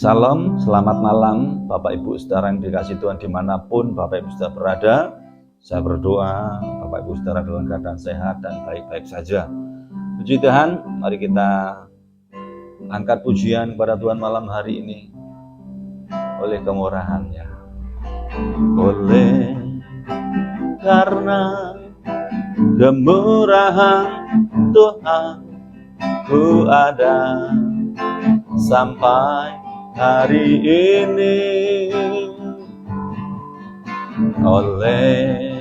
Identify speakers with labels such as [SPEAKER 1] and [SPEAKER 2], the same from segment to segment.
[SPEAKER 1] Salam, selamat malam Bapak Ibu Saudara yang dikasihi Tuhan dimanapun Bapak Ibu Saudara berada. Saya berdoa Bapak Ibu Saudara dalam keadaan sehat dan baik-baik saja. Puji Tuhan, mari kita angkat pujian kepada Tuhan malam hari ini. Oleh kemurahan-Nya, oleh karena kemurahan Tuhan, ku ada sampai hari ini. Oleh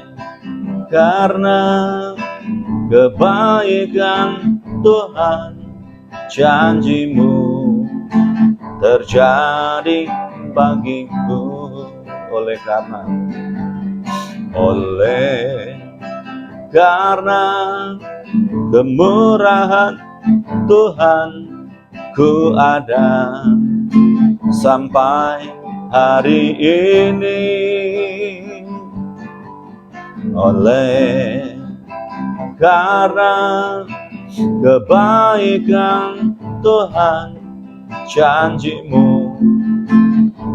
[SPEAKER 1] karena kebaikan Tuhan, janji-Mu terjadi bagiku. Oleh karena kemurahan Tuhan, ku ada sampai hari ini. Oleh karena kebaikan Tuhan, janji-Mu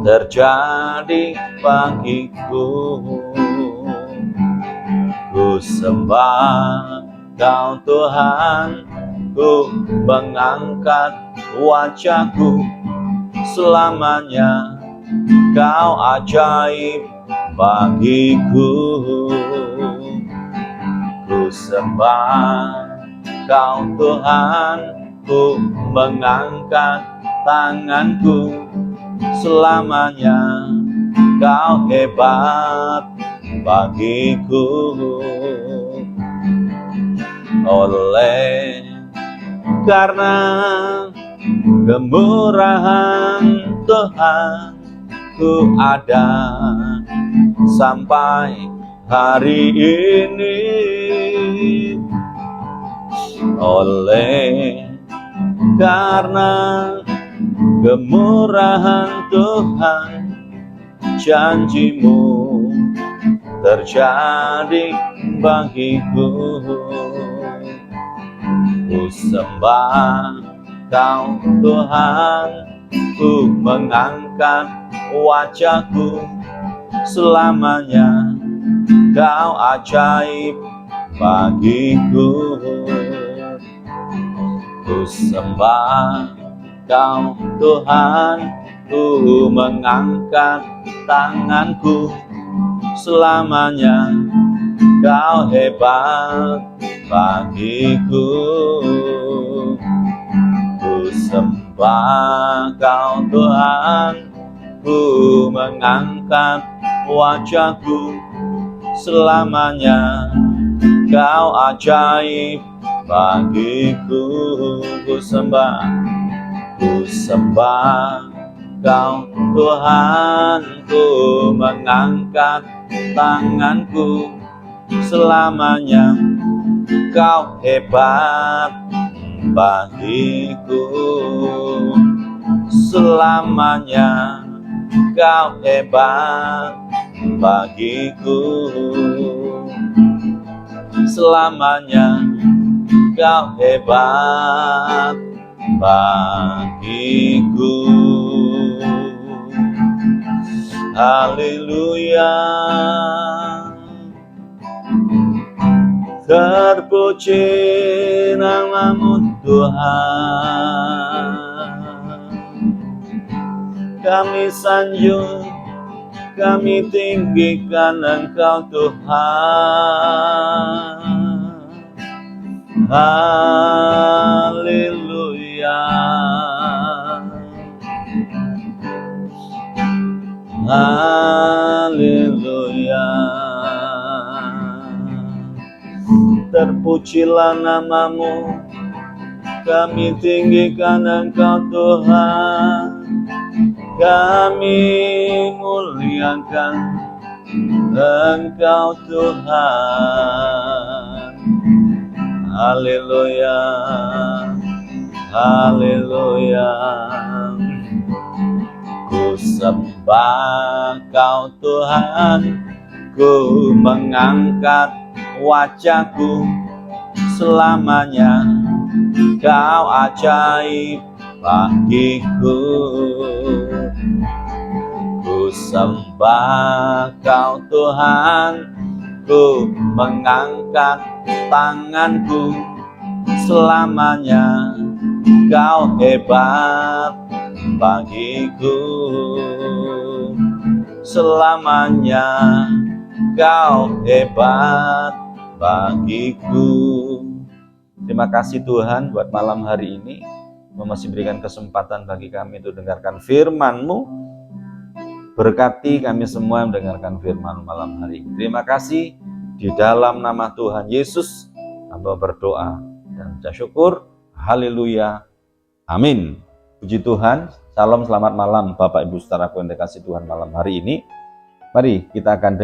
[SPEAKER 1] terjadi bagiku. Ku sembah Kau Tuhan, ku mengangkat wajahku, selamanya Kau ajaib bagiku. Ku sembah Kau Tuhan, ku mengangkat tanganku, selamanya Kau hebat bagiku. Oleh karena kemurahan Tuhan, ku ada sampai hari ini. Oleh karena kemurahan Tuhan, janji-Mu terjadi bagiku. Ku sembah Kau Tuhan, ku mengangkat wajahku, selamanya Kau ajaib bagiku. Ku sembah Kau Tuhan, ku mengangkat tanganku, selamanya Kau hebat bagiku. Ku sembah Kau Tuhan, ku mengangkat wajahku, selamanya Kau ajaib bagiku. Ku sembah Kau Tuhan, ku mengangkat tanganku, selamanya Kau hebat bagiku. Selamanya Kau hebat bagiku. Selamanya Kau hebat bagiku. Haleluya. Terpuji nama-Mu Tuhan, kami sanjung, kami tinggikan Engkau Tuhan. Haleluya. Haleluya. Terpujilah nama-Mu, kami tinggikan Engkau Tuhan, kami muliakan Engkau Tuhan. Haleluya. Haleluya. Ku sembah Kau Tuhan, ku mengangkat wajahku, selamanya Kau ajaib bagiku. Ku sembah Kau Tuhan, ku mengangkat tanganku, selamanya Kau hebat bagiku. Selamanya Kau hebat bagiku. Terima kasih Tuhan buat malam hari ini, masih berikan kesempatan bagi kami untuk dengarkan firman-Mu. Berkati kami semua yang mendengarkan firman malam hari ini. Terima kasih, di dalam nama Tuhan Yesus hamba berdoa dan ucap syukur. Haleluya, amin. Puji Tuhan. Salam, selamat malam Bapak Ibu saudaraku yang dikasihi Tuhan malam hari ini. Mari kita akan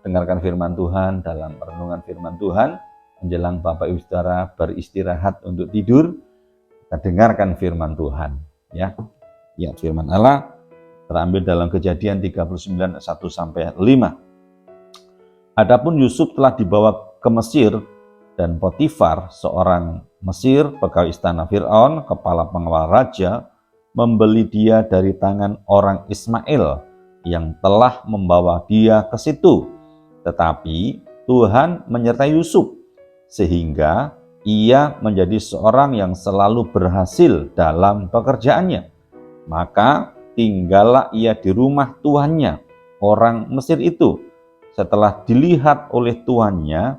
[SPEAKER 1] dengarkan firman Tuhan dalam renungan firman Tuhan menjelang Bapak Ibu saudara beristirahat untuk tidur. Kita dengarkan firman Tuhan, ya. Ya, firman Allah terambil dalam Kejadian 39 1 sampai 5. Adapun Yusuf telah dibawa ke Mesir, dan Potifar, seorang Mesir, pegawai istana Firaun, kepala pengawal raja, membeli dia dari tangan orang Ismail yang telah membawa dia ke situ. Tetapi Tuhan menyertai Yusuf, sehingga ia menjadi seorang yang selalu berhasil dalam pekerjaannya. Maka tinggallah ia di rumah tuannya, orang Mesir itu, setelah dilihat oleh tuannya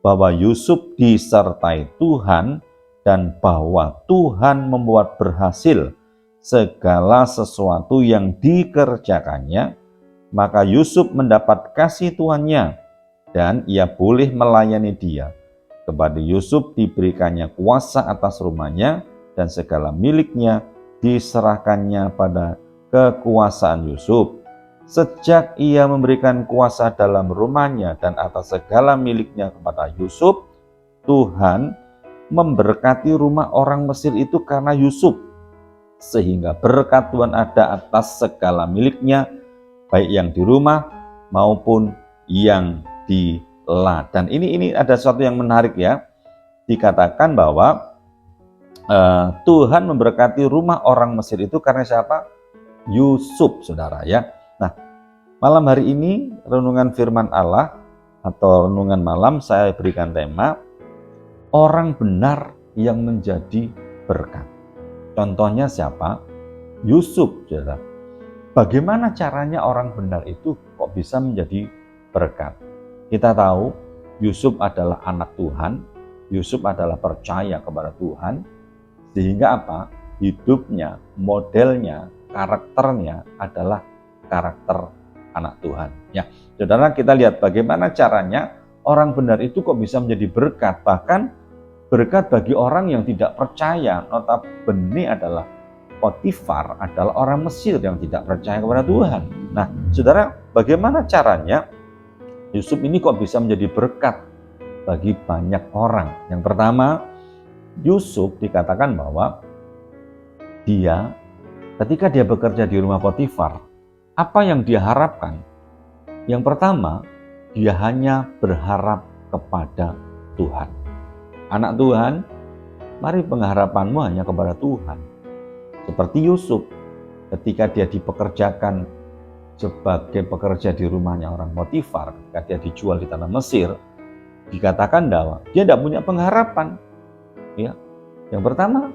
[SPEAKER 1] bahwa Yusuf disertai Tuhan dan bahwa Tuhan membuat berhasil segala sesuatu yang dikerjakannya. Maka Yusuf mendapat kasih tuannya dan ia boleh melayani dia. Kepada Yusuf diberikannya kuasa atas rumahnya, dan segala miliknya diserahkannya pada kekuasaan Yusuf. Sejak ia memberikan kuasa dalam rumahnya dan atas segala miliknya kepada Yusuf, Tuhan memberkati rumah orang Mesir itu karena Yusuf, sehingga berkat Tuhan ada atas segala miliknya, baik yang di rumah maupun yang di ladang. Dan ini ada sesuatu yang menarik, ya. Dikatakan bahwa Tuhan memberkati rumah orang Mesir itu karena siapa? Yusuf, saudara, ya. Nah, malam hari ini renungan firman Allah atau renungan malam saya berikan tema orang benar yang menjadi berkat. Contohnya siapa? Yusuf, saudara. Bagaimana caranya orang benar itu kok bisa menjadi berkat? Kita tahu Yusuf adalah anak Tuhan, Yusuf adalah percaya kepada Tuhan, sehingga apa? Hidupnya, modelnya, karakternya adalah karakter anak Tuhan. Ya, saudara, kita lihat bagaimana caranya orang benar itu kok bisa menjadi berkat, bahkan berkat bagi orang yang tidak percaya. Notabene adalah Potifar adalah orang Mesir yang tidak percaya kepada Tuhan. Nah, saudara, bagaimana caranya Yusuf ini kok bisa menjadi berkat bagi banyak orang? Yang pertama, Yusuf dikatakan bahwa dia ketika dia bekerja di rumah Potifar, apa yang dia harapkan? Yang pertama, dia hanya berharap kepada Tuhan. Anak Tuhan, mari pengharapanmu hanya kepada Tuhan. Seperti Yusuf, ketika dia dipekerjakan sebagai pekerja di rumahnya orang Potifar, ketika dia dijual di tanah Mesir, dikatakan bahwa dia tidak punya pengharapan. Ya, yang pertama,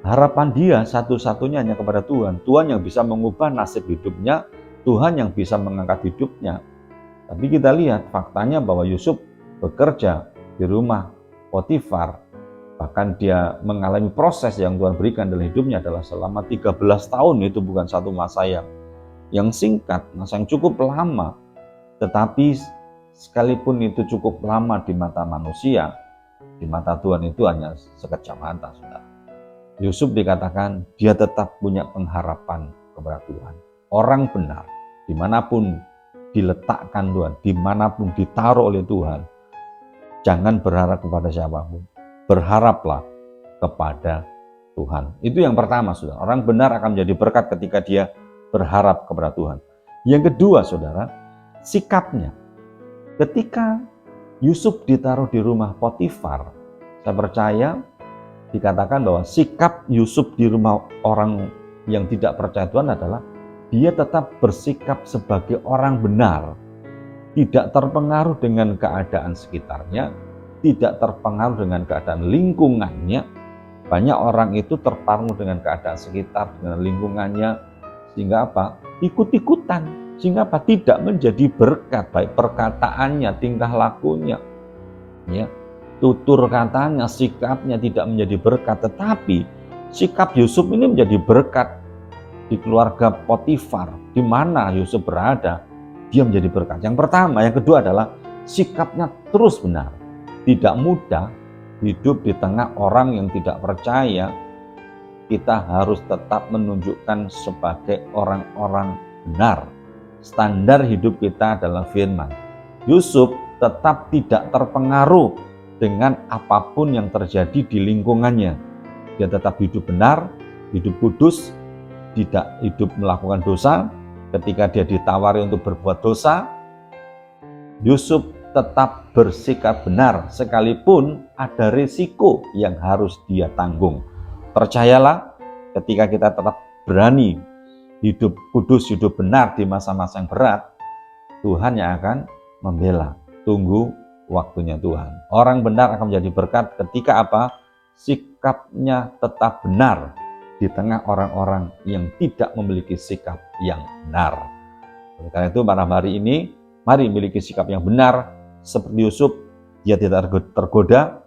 [SPEAKER 1] harapan dia satu-satunya hanya kepada Tuhan. Tuhan yang bisa mengubah nasib hidupnya, Tuhan yang bisa mengangkat hidupnya. Tapi kita lihat faktanya bahwa Yusuf bekerja di rumah Potifar. Bahkan dia mengalami proses yang Tuhan berikan dalam hidupnya adalah selama 13 tahun. Itu bukan satu masa yang singkat, masa yang cukup lama. Tetapi sekalipun itu cukup lama di mata manusia, di mata Tuhan itu hanya sekejap mata, saudara. Yusuf dikatakan dia tetap punya pengharapan kepada Tuhan. Orang benar, dimanapun diletakkan Tuhan, dimanapun ditaruh oleh Tuhan, jangan berharap kepada siapapun, berharaplah kepada Tuhan. Itu yang pertama, saudara. Orang benar akan menjadi berkat ketika dia berharap kepada Tuhan. Yang kedua, saudara, sikapnya. Ketika Yusuf ditaruh di rumah Potifar, saya percaya dikatakan bahwa sikap Yusuf di rumah orang yang tidak percaya Tuhan adalah dia tetap bersikap sebagai orang benar, tidak terpengaruh dengan keadaan sekitarnya, tidak terpengaruh dengan keadaan lingkungannya. Banyak orang itu terpengaruh dengan keadaan sekitar, dengan lingkungannya, sehingga apa? Ikut-ikutan, sehingga apa? Tidak menjadi berkat, baik perkataannya, tingkah lakunya, ya, tutur katanya, sikapnya tidak menjadi berkat. Tetapi sikap Yusuf ini menjadi berkat di keluarga Potifar, di mana Yusuf berada, dia menjadi berkat. Yang pertama, yang kedua adalah sikapnya terus benar, tidak mudah hidup di tengah orang yang tidak percaya. Kita harus tetap menunjukkan sebagai orang-orang benar. Standar hidup kita adalah firman. Yusuf tetap tidak terpengaruh dengan apapun yang terjadi di lingkungannya. Dia tetap hidup benar, hidup kudus, tidak hidup melakukan dosa. Ketika dia ditawari untuk berbuat dosa, Yusuf tetap bersikap benar sekalipun ada risiko yang harus dia tanggung. Percayalah, ketika kita tetap berani hidup kudus, hidup benar di masa-masa yang berat, Tuhan yang akan membela. Tunggu waktunya Tuhan. Orang benar akan menjadi berkat ketika apa? Sikapnya tetap benar di tengah orang-orang yang tidak memiliki sikap yang benar. Oleh karena itu pada hari ini, mari memiliki sikap yang benar. Seperti Yusuf, dia tidak tergoda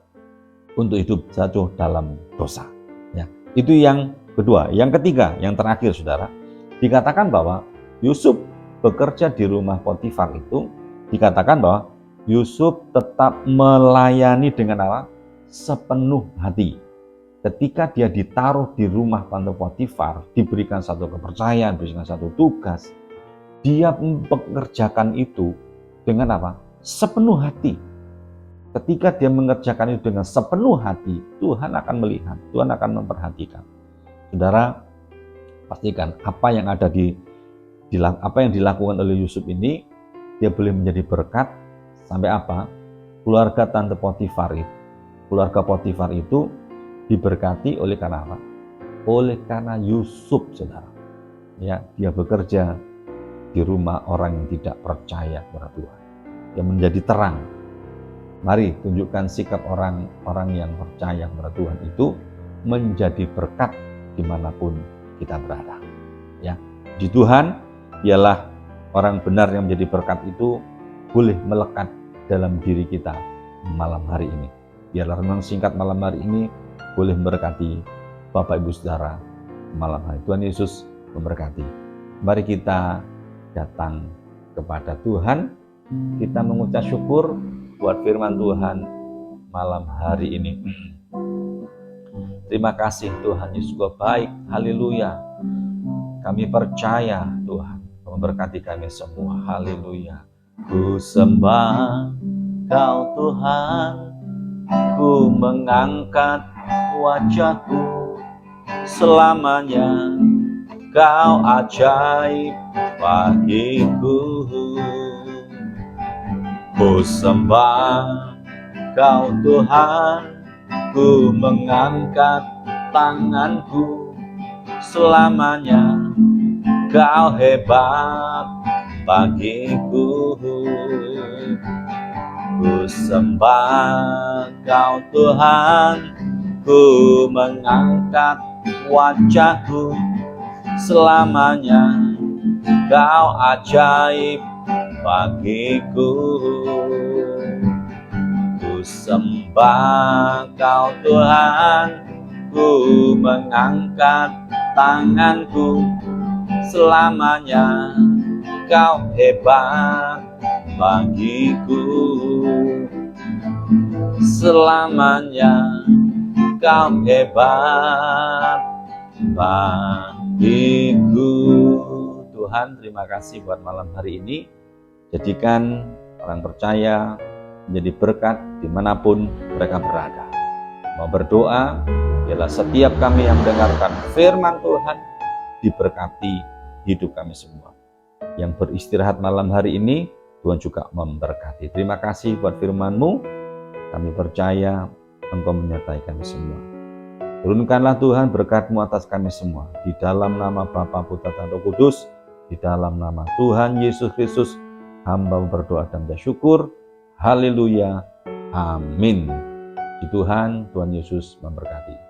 [SPEAKER 1] untuk hidup jatuh dalam dosa. Ya, itu yang kedua. Yang ketiga, yang terakhir saudara, dikatakan bahwa Yusuf bekerja di rumah Potifar itu, dikatakan bahwa Yusuf tetap melayani dengan apa? Sepenuh hati. Ketika dia ditaruh di rumah Potifar, diberikan satu kepercayaan, diberikan satu tugas, dia mengerjakan itu dengan apa? Sepenuh hati. Ketika dia mengerjakan itu dengan sepenuh hati, Tuhan akan melihat, Tuhan akan memperhatikan. Saudara, pastikan apa yang ada apa yang dilakukan oleh Yusuf ini, dia boleh menjadi berkat sampai apa? Keluarga tante Potifar itu, keluarga Potifar itu diberkati oleh karena apa? Oleh karena Yusuf, saudara. Ya, dia bekerja di rumah orang yang tidak percaya kepada Tuhan. Yang menjadi terang. Mari tunjukkan sikap orang-orang yang percaya kepada Tuhan itu menjadi berkat dimanapun kita berada. Ya, di Tuhan ialah orang benar yang menjadi berkat itu boleh melekat dalam diri kita malam hari ini. Biarlah renungan singkat malam hari ini boleh memberkati Bapak Ibu Saudara malam hari. Tuhan Yesus memberkati. Mari kita datang kepada Tuhan. Kita mengucap syukur buat firman Tuhan malam hari ini. Terima kasih Tuhan Yesus baik. Haleluya. Kami percaya Tuhan memberkati kami semua. Haleluya. Ku sembah Kau Tuhan, ku mengangkat wajahku, selamanya Kau ajaib bagiku. Ku sembah Kau Tuhan, ku mengangkat tanganku, selamanya Kau hebat bagiku. Ku sembah Kau Tuhan, ku mengangkat wajahku, selamanya Kau ajaib bagiku. Ku sembah Kau Tuhan, ku mengangkat tanganku, selamanya Kau hebat bagiku. Selamanya Kau hebat bagiku. Tuhan, terima kasih buat malam hari ini. Jadikan orang percaya menjadi berkat dimanapun mereka berada. Mau berdoa, biarlah setiap kami yang mendengarkan firman Tuhan diberkati hidup kami semua. Yang beristirahat malam hari ini, Tuhan juga memberkati. Terima kasih buat firman-Mu. Kami percaya Engkau menyertai kami semua. Turunkanlah Tuhan berkat-Mu atas kami semua. Di dalam nama Bapa, Putra, dan Roh Kudus, di dalam nama Tuhan Yesus Kristus, hamba berdoa dan bersyukur. Haleluya. Amin. Puji Tuhan, Tuhan Yesus memberkati.